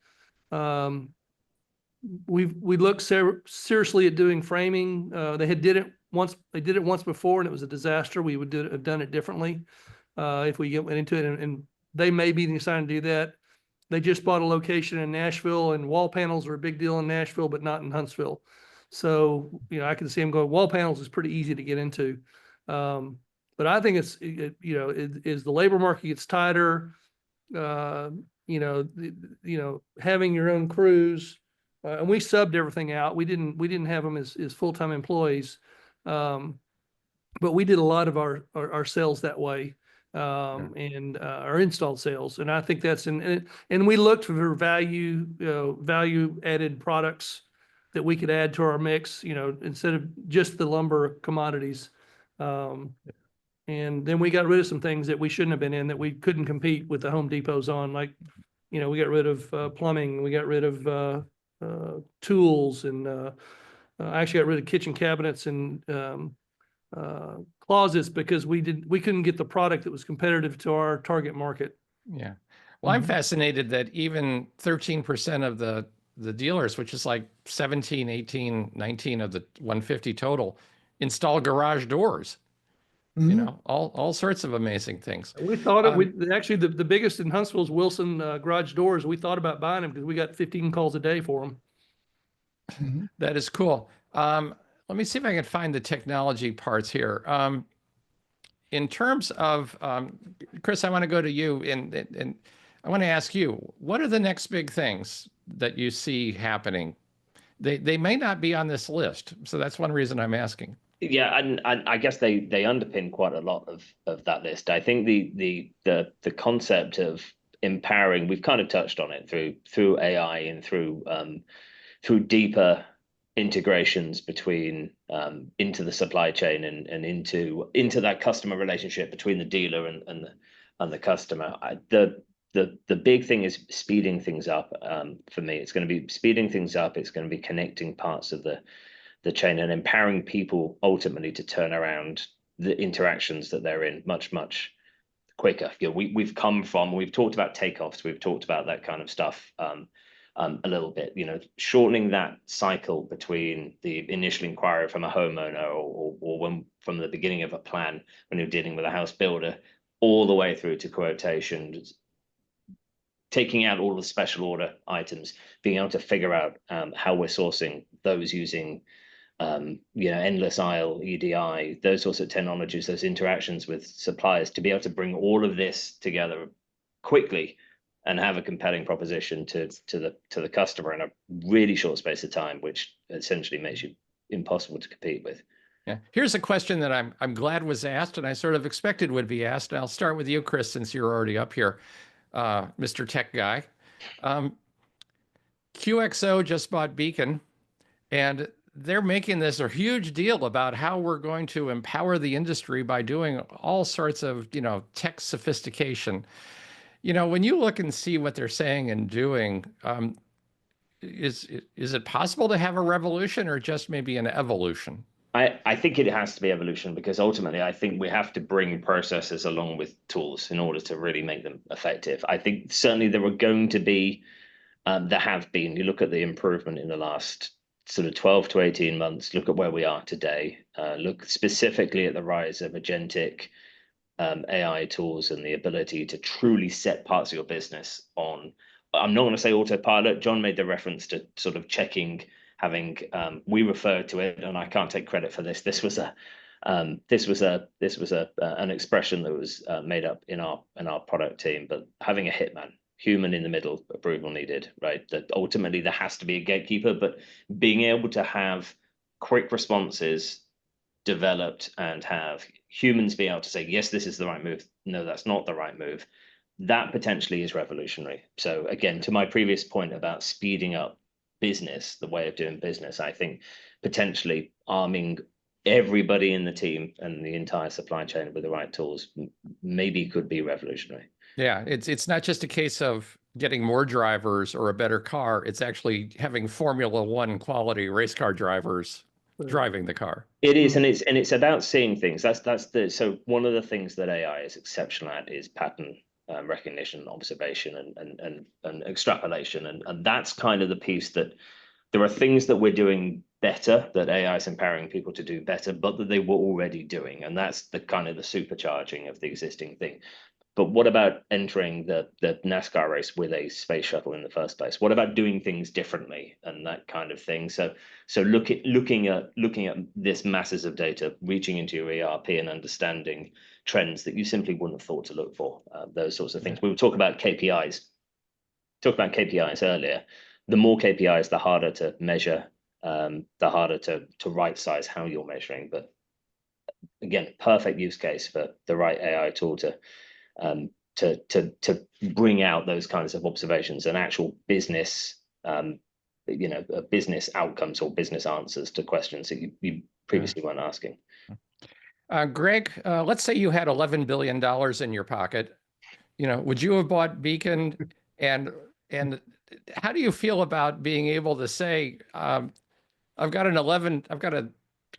We looked seriously at doing framing. They did it once before, and it was a disaster. We would have done it differently if we went into it, and they may be deciding to do that. They just bought a location in Nashville, and wall panels are a big deal in Nashville, but not in Huntsville. So, I can see them going, wall panels is pretty easy to get into. But I think as the labor market gets tighter, having your own crews, and we subbed everything out. We didn't have them as full-time employees. But we did a lot of our sales that way. And our installed sales. And I think that's and we looked for value added products that we could add to our mix, instead of just the lumber commodities. And then we got rid of some things that we shouldn't have been in, that we couldn't compete with the Home Depots on. Like, we got rid of plumbing, we got rid of tools, and I actually got rid of kitchen cabinets and closets because we couldn't get the product that was competitive to our target market. Yeah. Well, I'm fascinated that even 13% of the dealers, which is like 17, 18, 19 of the 150 total, install garage doors. All sorts of amazing things. We thought actually the biggest in Huntsville is Wilson garage doors. We thought about buying them because we got 15 calls a day for them. That is cool. Let me see if I can find the technology parts here. In terms of, Chris, I want to go to you and I want to ask you, what are the next big things that you see happening? They may not be on this list, so that's one reason I'm asking. Yeah, and I guess they underpin quite a lot of that list. I think the concept of empowering, we've kind of touched on it through AI and through through deeper integrations between into the supply chain and into that customer relationship between the dealer and the customer. The big thing is speeding things up. For me, it's going to be speeding things up. It's going to be connecting parts of the chain and empowering people ultimately to turn around the interactions that they're in much quicker. You know, we've talked about takeoffs, we've talked about that kind of stuff a little bit. You know, shortening that cycle between the initial inquiry from a homeowner or when from the beginning of a plan when you're dealing with a house builder all the way through to quotation, taking out all the special order items, being able to figure out how we're sourcing those using you know, endless aisle, EDI, those sorts of technologies, those interactions with suppliers, to be able to bring all of this together quickly and have a compelling proposition to the customer in a really short space of time, which essentially makes you impossible to compete with. Yeah. Here's a question that I'm glad was asked, and I sort of expected would be asked. And I'll start with you, Chris, since you're already up here, Mr. Tech Guy. QXO just bought Beacon, and they're making this a huge deal about how we're going to empower the industry by doing all sorts of, you know, tech sophistication. You know, when you look and see what they're saying and doing, is it possible to have a revolution or just maybe an evolution? I think it has to be evolution, because ultimately I think we have to bring processes along with tools in order to really make them effective. I think certainly there are going to be, there have been, you look at the improvement in the last sort of 12 to 18 months, look at where we are today, look specifically at the rise of agentic AI tools and the ability to truly set parts of your business on, I'm not going to say autopilot. John made the reference to sort of checking, having, we refer to it, and I can't take credit for this. This was an expression that was made up in our product team, but having a hitman, human in the middle, approval needed, right? That ultimately there has to be a gatekeeper, but being able to have quick responses developed and have humans be able to say, yes, this is the right move. No, that's not the right move. That potentially is revolutionary. So again, to my previous point about speeding up business, the way of doing business, I think potentially arming everybody in the team and the entire supply chain with the right tools maybe could be revolutionary. Yeah, it's not just a case of getting more drivers or a better car. It's actually having Formula One quality race car drivers driving the car. It is, and it's about seeing things. So one of the things that AI is exceptional at is pattern recognition, observation, and extrapolation, and that's kind of the piece that there are things that we're doing better, that AI is empowering people to do better, but that they were already doing, and that's the kind of the supercharging of the existing thing. But what about entering the NASCAR race with a space shuttle in the first place? What about doing things differently and that kind of thing? So looking at this masses of data, reaching into your ERP and understanding trends that you simply wouldn't have thought to look for, those sorts of things. We would talk about KPIs. Talk about KPIs earlier. The more KPIs, the harder to measure, the harder to right size how you're measuring. But again, perfect use case for the right AI tool to bring out those kinds of observations and actual business, business outcomes or business answers to questions that you previously weren't asking. Greg, let's say you had $11 billion in your pocket. You know, would you have bought Beacon? And how do you feel about being able to say, I've got a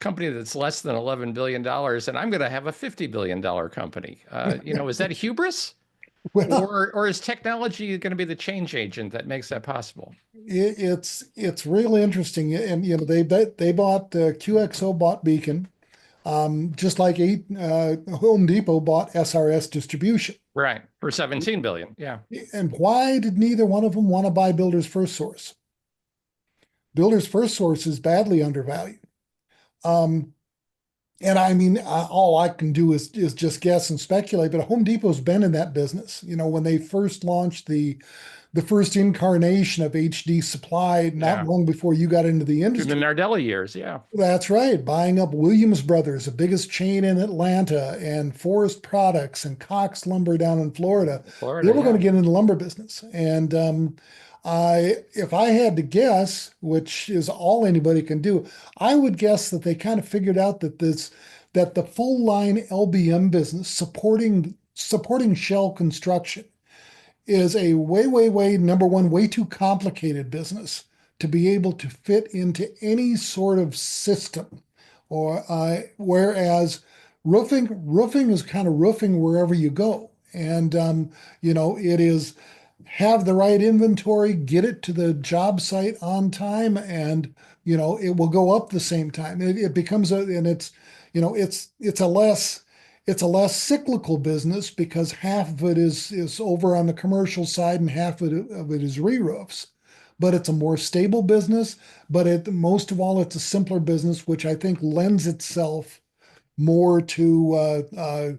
company that's less than $11 billion, and I'm going to have a $50 billion company. You know, is that hubris? Well, or is technology going to be the change agent that makes that possible? it's really interesting, and you know they bought QXO bought Beacon, just like Home Depot bought SRS Distribution. Right, for 17 billion. Yeah. And why did neither one of them want to buy Builders First Source? Builders First Source is badly undervalued. And I mean, all I can do is just guess and speculate, but Home Depot's been in that business. You know, when they first launched the first incarnation of HD Supply, not long before you got into the industry. In the Nardelli years, yeah. That's right. Buying up Williams Brothers, the biggest chain in Atlanta, and Forest Products and Cox Lumber down in Florida. They were going to get in the lumber business. And If I had to guess, which is all anybody can do, I would guess that they kind of figured out that the full line LBM business supporting shell construction is a way, number one, way too complicated business to be able to fit into any sort of system. Or whereas roofing is kind of roofing wherever you go. And it is have the right inventory, get it to the job site on time, and it will go up the same time. It becomes it's a less cyclical business because half of it is over on the commercial side and half of it is re-roofs. But it's a more stable business, but most of all, it's a simpler business, which I think lends itself more to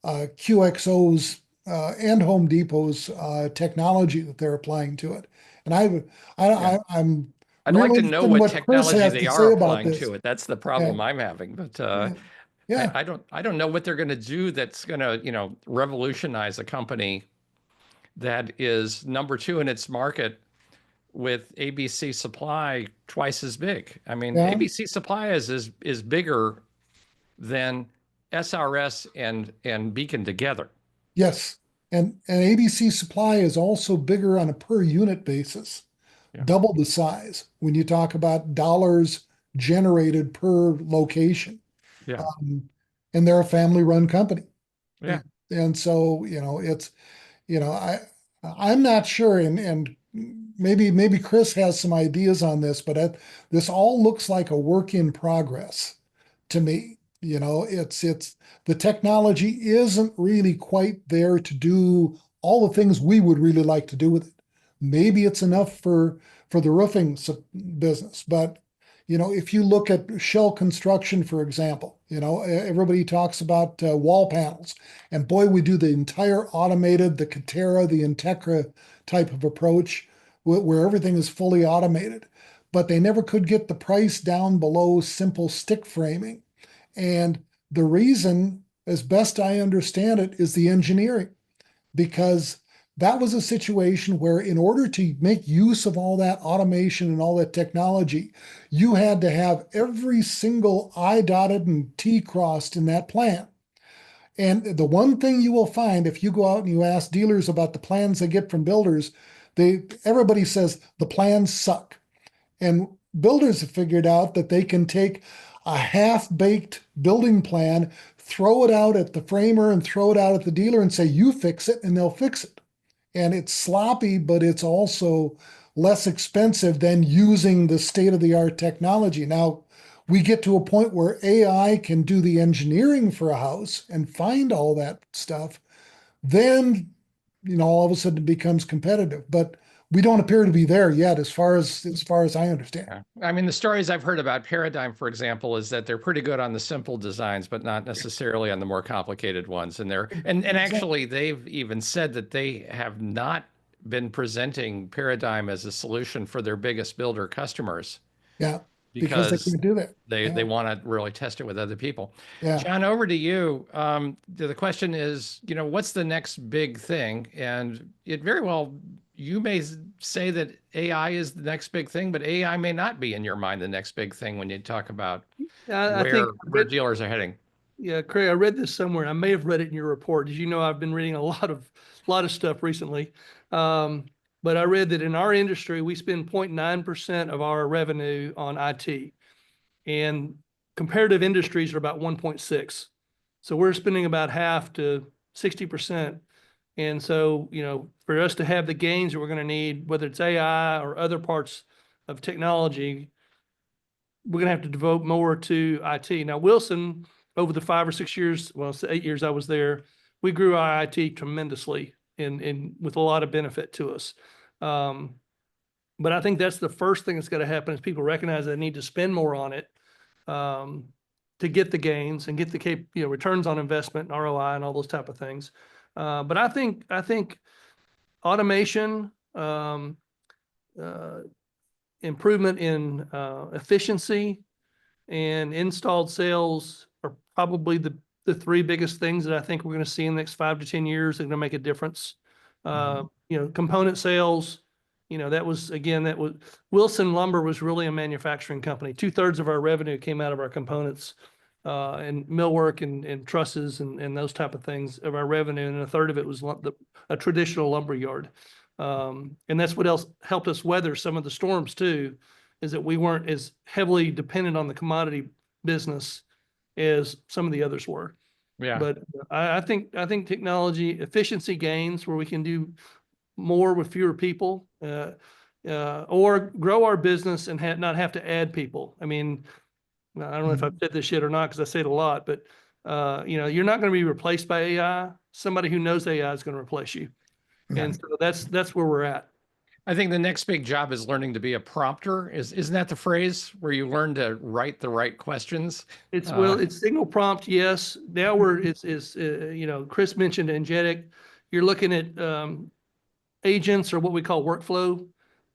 QXO's and Home Depot's technology that they're applying to it. And Yeah. I'm I'd really like to know interested in what what Chris technology has they to are say about applying this. to it. That's the problem I'm having. But Yeah. I don't know what they're going to do that's going to, revolutionize a company that is number 2 in its market with ABC Supply twice as big. I mean, Yeah. ABC Supply is bigger than SRS and Beacon together. Yes. And ABC Supply is also bigger on a per unit basis, Yeah. double the size when you talk about dollars generated per location. Yeah. And they're a family run company. Yeah. And so, it's, I'm not sure, and maybe Chris has some ideas on this, but this all looks like a work in progress to me. It's the technology isn't really quite there to do all the things we would really like to do with it. Maybe it's enough for the roofing business, but if you look at shell construction, for example, everybody talks about wall panels, and boy, we do the entire automated, the Katera, the Integra type of approach where everything is fully automated, but they never could get the price down below simple stick framing. And the reason, as best I understand it, is the engineering, because that was a situation where, in order to make use of all that automation and all that technology, you had to have every single I dotted and T crossed in that plan. And the one thing you will find if you go out and you ask dealers about the plans they get from builders, everybody says the plans suck. And builders have figured out that they can take a half-baked building plan, throw it out at the framer and throw it out at the dealer and say, you fix it, and they'll fix it. And it's sloppy, but it's also less expensive than using the state-of-the-art technology. Now, we get to a point where AI can do the engineering for a house and find all that stuff, then all of a sudden it becomes competitive. But we don't appear to be there yet, as far as I understand. Yeah. I mean, the stories I've heard about Paradigm, for example, is that they're pretty good on the simple designs, but not necessarily on the more complicated ones. And actually they've even said that they have not been presenting Paradigm as a solution for their biggest builder customers. Yeah, because they Because can't do that. they want to really test it with other people. Yeah. John, over to you. The question is, what's the next big thing? And it very well, you may say that AI is the next big thing, but AI may not be in your mind the next big thing when you talk about where dealers are heading. Yeah, Craig, I read this somewhere. I may have read it in your report. As you know, I've been reading a lot of stuff recently. But I read that in our industry, we spend 0.9% of our revenue on IT, and comparative industries are about 1.6. So we're spending about half to 60%. And so, for us to have the gains that we're going to need, whether it's AI or other parts of technology, we're going to have to devote more to IT. Now, Wilson, over the 5 or 6 years, well, it's 8 years I was there, we grew our IT tremendously and with a lot of benefit to us. But I think that's the first thing that's going to happen is people recognize they need to spend more on it to get the gains and get the returns on investment and ROI and all those type of things. But I think automation, improvement in efficiency, and installed sales are probably the 3 biggest things that I think we're going to see in the next 5 to 10 years that are going to make a difference. Component sales, that was, again, Wilson Lumber was really a manufacturing company. 2/3 of our revenue came out of our components, and millwork and trusses and those type of things of our revenue. And 1/3 of it was a traditional lumber yard. And that's what else helped us weather some of the storms too, is that we weren't as heavily dependent on the commodity business as some of the others were. Yeah. But I think technology efficiency gains where we can do more with fewer people, or grow our business and not have to add people. I mean, I don't know if I've said this shit or not because I say it a lot, but you're not going to be replaced by AI. Somebody who knows AI is going to replace you. Yeah. And so that's where we're at. I think the next big job is learning to be a prompter. Isn't that the phrase where you learn to write the right questions? It's signal prompt, yes. Now Chris mentioned Agentic. You're looking at agents, or what we call workflow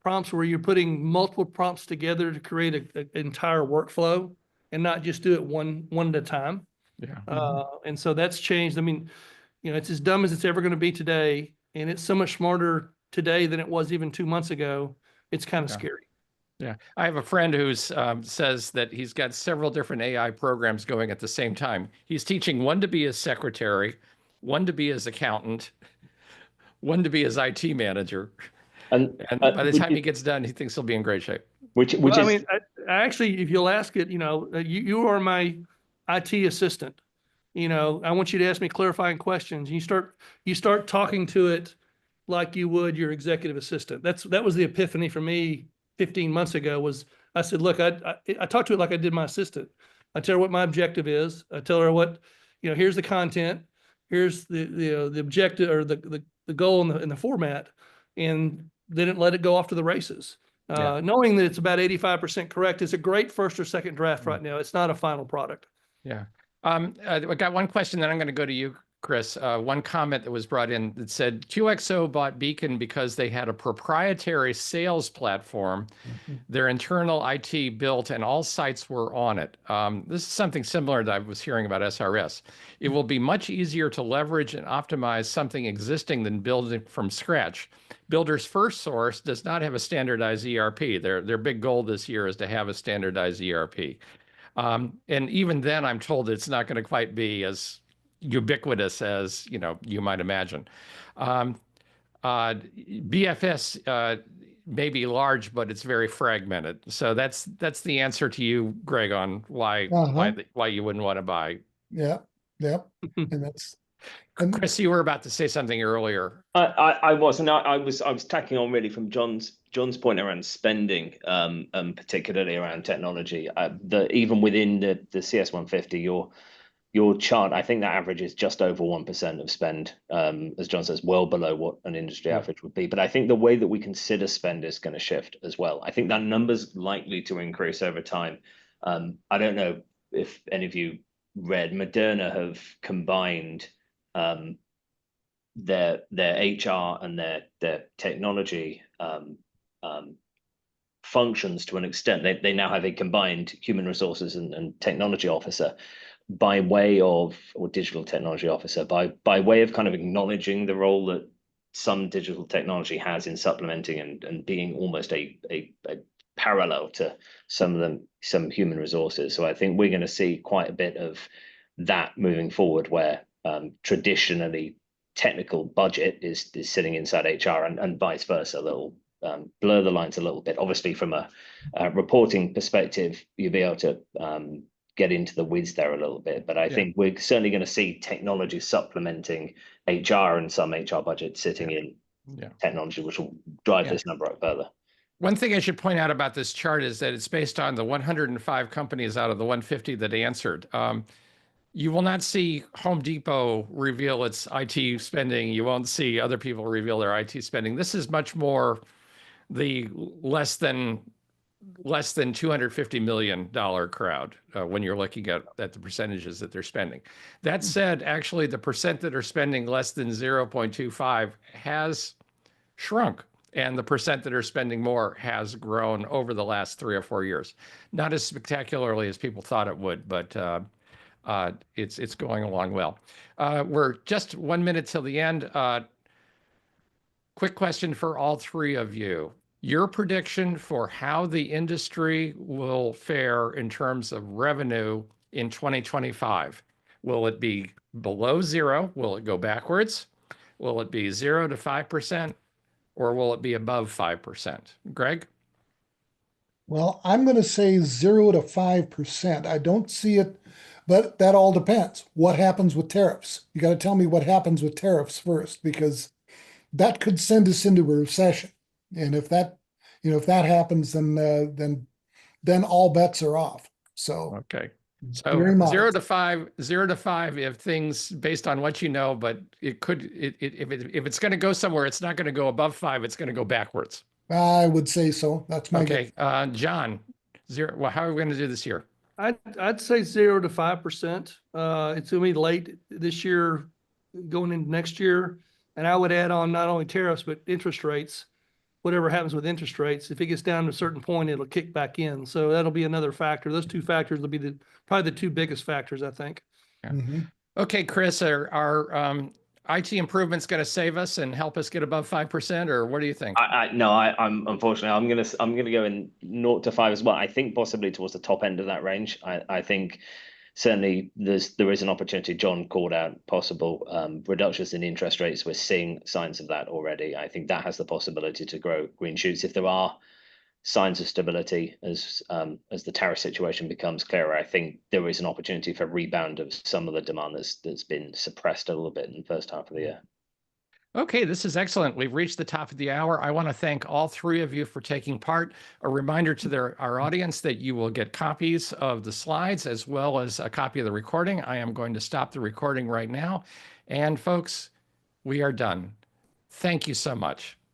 prompts, where you're putting multiple prompts together to create an entire workflow and not just do it one at a time. Yeah. And so that's changed. I mean, it's as dumb as it's ever going to be today, and it's so much smarter today than it was even 2 months ago. It's kind of scary. Yeah. I have a friend who says that he's got several different AI programs going at the same time. He's teaching one to be his secretary, one to be his accountant, one to be his IT manager. And by the time he gets done, he thinks he'll be in great shape. I mean, I actually, if you'll ask it, you are my IT assistant. I want you to ask me clarifying questions. You start talking to it like you would your executive assistant. That was the epiphany for me 15 months ago. Was I said, look, I talked to it like I did my assistant. I tell her what my objective is. I tell her what, here's the content, here's the objective, or the goal in the format, and then let it go off to the races. Knowing that it's about 85% correct is a great first or second draft right now. It's not a final product. Yeah. I got one question, then I'm going to go to you, Chris. One comment that was brought in that said QXO bought Beacon because they had a proprietary sales platform. Their internal IT built and all sites were on it. This is something similar that I was hearing about SRS. It will be much easier to leverage and optimize something existing than building from scratch. Builder's First Source does not have a standardized ERP. Their big goal this year is to have a standardized ERP. And even then, I'm told it's not going to quite be as ubiquitous as you might imagine. BFS may be large, but it's very fragmented. So that's the answer to you, Greg, on why you wouldn't want to buy. Yeah. And Chris, you were about to say something earlier. I was tacking on really from John's point around spending, particularly around technology. Even within the CS 150, your chart, I think that average is just over 1% of spend, as John says, well below what an industry average would be. But I think the way that we consider spend is going to shift as well. I think that number's likely to increase over time. I don't know if any of you read, Moderna have combined their HR and their technology functions to an extent. They now have a combined human resources and technology officer by way of, or digital technology officer, by way of kind of acknowledging the role that some digital technology has in supplementing and being almost a parallel to some human resources. So I think we're going to see quite a bit of that moving forward, where traditionally technical budget is sitting inside HR and vice versa. They'll blur the lines a little bit. Obviously, from a reporting perspective, you'll be able to get into the weeds there a little bit. But I think we're certainly going to see technology supplementing HR and some HR budget sitting in technology, which will drive this number up further. One thing I should point out about this chart is that it's based on the 105 companies out of the 150 that answered. You will not see Home Depot reveal its IT spending. You won't see other people reveal their IT spending. This is much more the less than $250 million crowd when you're looking at the percentages that they're spending. That said, actually, the percent that are spending less than 0.25 has shrunk, and the percent that are spending more has grown over the last 3 or 4 years. Not as spectacularly as people thought it would, but it's going along well. We're just 1 minute till the end. Quick question for all three of you. your prediction for how the industry will fare in terms of revenue in 2025. Will it be below zero? Will it go backwards? Will it be 0 to 5%? Or will it be above 5%? Greg? Well, I'm going to say 0 to 5%. I don't see it, but that all depends. What happens with tariffs? You got to tell me what happens with tariffs first, because that could send us into a recession. And if that, if that happens, then all bets are off. So Okay. bear So in mind. 0 to 5, 0 to 5 if things based on what you know, but it could if it's going to go somewhere, it's not going to go above 5, it's going to go backwards. I would say so. That's my guess. Okay. John, 0. Well, how are we going to do this year? I'd say 0 to 5%. It's gonna be late this year, going into next year. And I would add on not only tariffs, but interest rates. Whatever happens with interest rates, if it gets down to a certain point, it'll kick back in. So that'll be another factor. Those two factors will be probably the two biggest factors, I think. Yeah. Mhm. Okay, Chris, are IT improvements going to save us and help us get above 5%, or what do you think? I'm unfortunately I'm gonna go in 0 to 5 as well. I think possibly towards the top end of that range. I think certainly there is an opportunity. John called out possible reductions in interest rates. We're seeing signs of that already. I think that has the possibility to grow green shoots if there are signs of stability as the tariff situation becomes clearer. I think there is an opportunity for rebound of some of the demand that's been suppressed a little bit in the first half of the year. Okay, this is excellent. We've reached the top of the hour. I want to thank all three of you for taking part. A reminder to our audience that you will get copies of the slides as well as a copy of the recording. I am going to stop the recording right now. And folks, we are done. Thank you so much.